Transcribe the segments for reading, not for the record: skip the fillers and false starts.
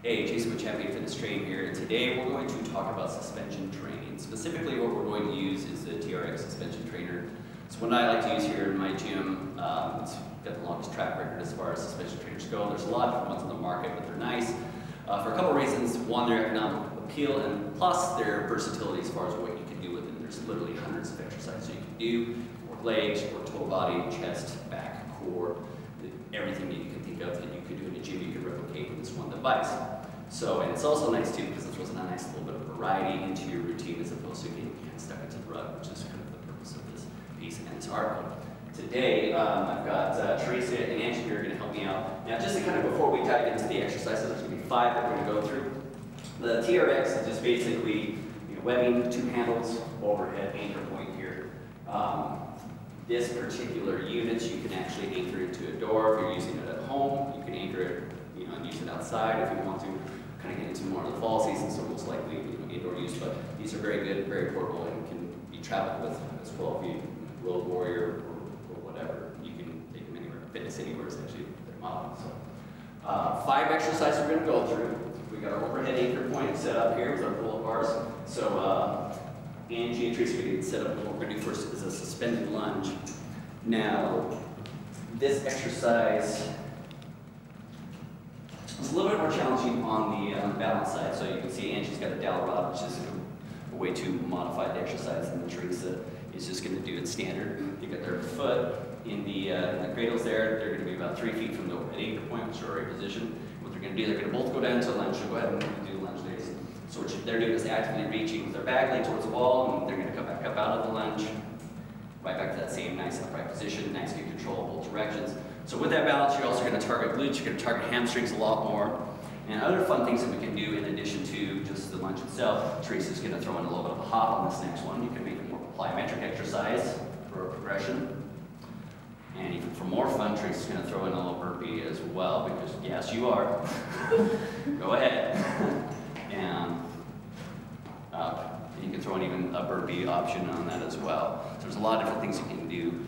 Hey, Jason with Champion Fitness Training here. Today we're going to talk about suspension training. Specifically what we're going to use is the TRX suspension trainer. It's one I like to use here in my gym. It's got the longest track record as far as suspension trainers go. There's a lot of different ones on the market, but they're nice for a couple of reasons. One, their economic appeal, and plus their versatility as far as what you can do with them. There's literally hundreds of exercises you can do. Work legs, work total body, chest, back, core, everything that you can think of that you could do in a gym, you could replicate with this one device. So, and it's also nice too because it throws in a nice little bit of variety into your routine as opposed to getting your hand stuck into the rug, which is kind of the purpose of this piece and this article. Today, I've got Theresa and Angie here going to help me out. Now, just to kind of before we dive into the exercises, there's going to be 5 that we're going to go through. The TRX is just basically webbing, 2 handles, overhead anchor point here. This particular unit you can actually anchor into a door if you're using it at home. You can anchor it, and use it outside if you want to kind of get into more of the fall season, so most likely indoor use. But these are very good, very portable, and can be traveled with as well. If you road warrior or whatever, you can take them anywhere. Fitness anywhere is actually their model. So 5 exercises we're going to go through. We got our overhead anchor point set up here with our pull-up bars. So Angie and Theresa, we can set up what we're going to do first is a suspended lunge. Now, this exercise is a little bit more challenging on the balance side. So you can see Angie's got a dowel rod, which is a way to modify the exercise, and then Theresa is just going to do it standard. You got their foot in the cradles there. They're going to be about 3 feet from the anchor point, which are already positioned. What they're going to do, they're going to both go down to lunge. So go ahead and do lunge days. So what they're doing is actively reaching with their back leg towards the wall, and they're going to come back up out of the lunge, right back to that same nice upright position, nice good control of both directions. So with that balance, you're also going to target glutes, you're going to target hamstrings a lot more. And other fun things that we can do in addition to just the lunge itself, Theresa's going to throw in a little bit of a hop on this next one. You can make it more of a plyometric exercise for a progression. And even for more fun, Theresa's going to throw in a little burpee as well, because yes, you are. Go ahead. And you can throw in even a burpee option on that as well. So there's a lot of different things you can do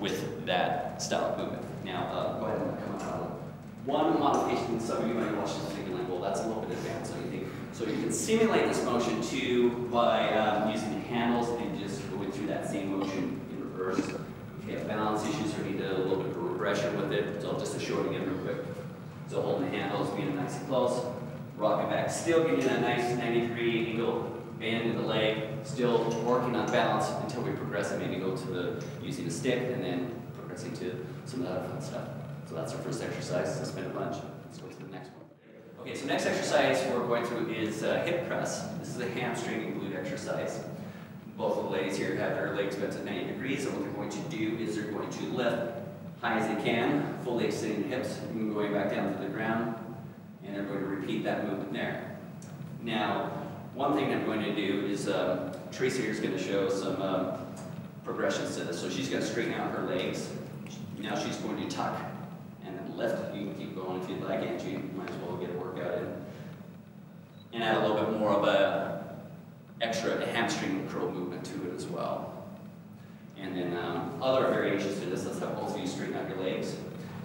with that style of movement. Now, go ahead and come out. One modification, some of you might watch this thinking like, well, that's a little bit advanced, so you think. So you can simulate this motion too by using the handles and just going through that same motion in reverse. If you have balance issues or need a little bit of regression with it, so just to show it again real quick. So holding the handles, being nice and close, rocking back, still getting a nice 90-degree angle, bend in the leg, still working on balance until we progress and maybe go to using a stick and then progressing to some of the other fun stuff. So that's our first exercise, suspended lunge. Let's go to the next one. Okay, so next exercise we're going through is hip press. This is a hamstring and glute exercise. Both of the ladies here have their legs bent at 90 degrees, and what they're going to do is they're going to lift high as they can, fully extending the hips, and going back down to the ground, and they're going to repeat that movement there. Now, one thing I'm going to do is, Theresa here is going to show some progressions to this. So she's going to straighten out her legs. Now she's going to tuck and then lift. You can keep going if you'd like, Angie. You might as well get a workout in. And add a little bit more of a extra hamstring curl movement to it as well. And then other variations to this. Let's have both of you straighten out your legs.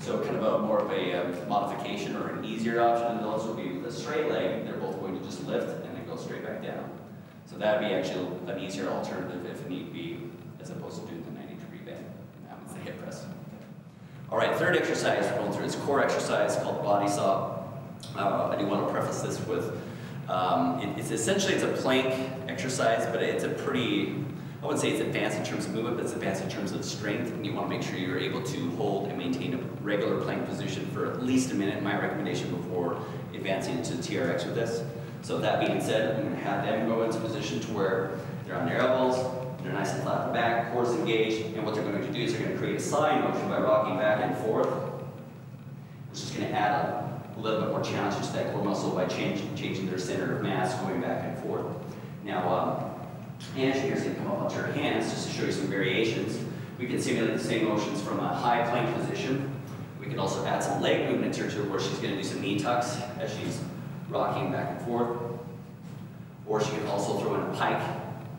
So kind of a more of a modification or an easier option of those would be with a straight leg. They're both going to just lift and then go straight back down. So that would be actually an easier alternative if need be, as opposed to doing the 90-degree bend. And that one's the hip press. All right, third exercise we're going through is a core exercise called body saw. I do want to preface this with, it's essentially a plank exercise, but it's a pretty, I wouldn't say it's advanced in terms of movement, but it's advanced in terms of strength, and you want to make sure you're able to hold and maintain a regular plank position for at least a minute, my recommendation, before advancing into the TRX with this. So that being said, I'm going to have them go into position to where they're on their elbows, they're nice and flat in the back, core's engaged, and what they're going to do is they're going to create a side motion by rocking back and forth, which is going to add a little bit more challenge to that core muscle by changing their center of mass, going back and forth. Now, Angie here is going to come up onto her hands just to show you some variations. We can simulate the same motions from a high plank position. We can also add some leg movement to her where she's going to do some knee tucks as she's rocking back and forth. Or she can also throw in a pike.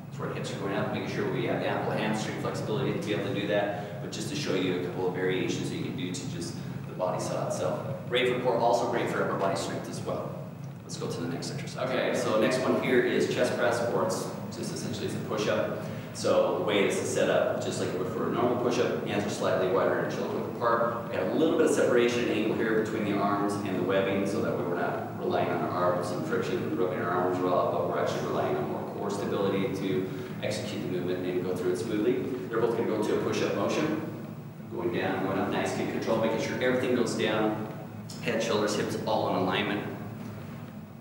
That's where the hips are going up, making sure we have ample hamstring flexibility to be able to do that. But just to show you a couple of variations that you can do to just the body saw itself. Great for core, also great for upper body strength as well. Let's go to the next exercise. Okay, so next one here is chest press, or it's just essentially it's a push-up. So the way this is set up, just like you would for a normal push-up, hands are slightly wider and shoulder width apart. We have a little bit of separation and angle here between the arms and the webbing, so that way we're not relying on our arms and friction and rubbing our arms raw, but we're actually relying on more core stability to execute the movement and go through it smoothly. They're both going to go into a push-up motion, going down, going up, nice, good control, making sure everything goes down, head, shoulders, hips, all in alignment.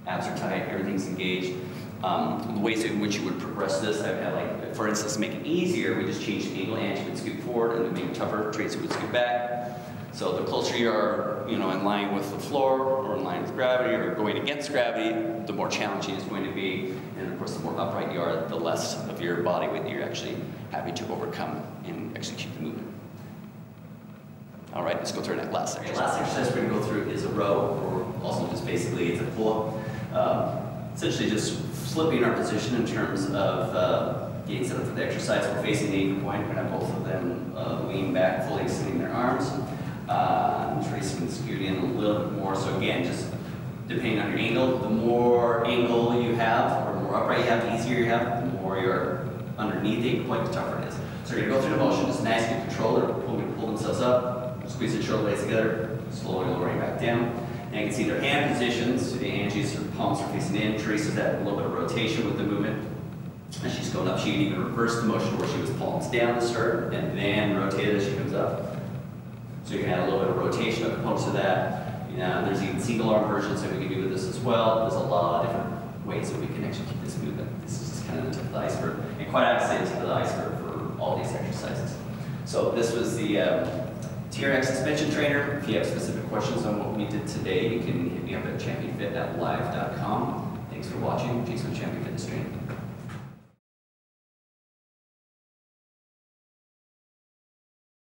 Abs are tight, everything's engaged. The ways in which you would progress this, I've had like, for instance, to make it easier, we just changed the angle. Angie would scoot forward, and to make it tougher, Theresa would scoot back. So the closer you are, in line with the floor, or in line with gravity, or going against gravity, the more challenging it's going to be. And of course, the more upright you are, the less of your body weight that you're actually having to overcome and execute the movement. All right, let's go through that last exercise. The last exercise we're going to go through is a row, or also just basically it's a pull-up. Essentially just flipping our position in terms of getting set up for the exercise. We're facing the anchor point. We're going to have both of them lean back, fully extending their arms. Theresa can scoot in a little bit more. So again, just depending on your angle, the more angle you have, or the more upright you have, the easier you have, the more you're underneath the anchor point, the tougher it is. So we're going to go through the motion, just nice, good control. They're going to pull themselves up, squeeze their shoulder blades together, slowly lowering back down. And you can see their hand positions. The Angie's palms are facing in. Theresa's had a little bit of rotation with the movement. As she's going up, she can even reverse the motion where she was palms down to start and then rotated as she comes up. So you can add a little bit of rotation components to that. There's even single arm versions that we can do with this as well. There's a lot of different ways that we can execute this movement. This is just kind of the tip of the iceberg. And quite honestly, the tip of the iceberg for all these exercises. So this was the TRX suspension trainer. If you have specific questions on what we did today, you can hit me up at championfit@live.com. Thanks for watching. Jason with Champion Fitness Training.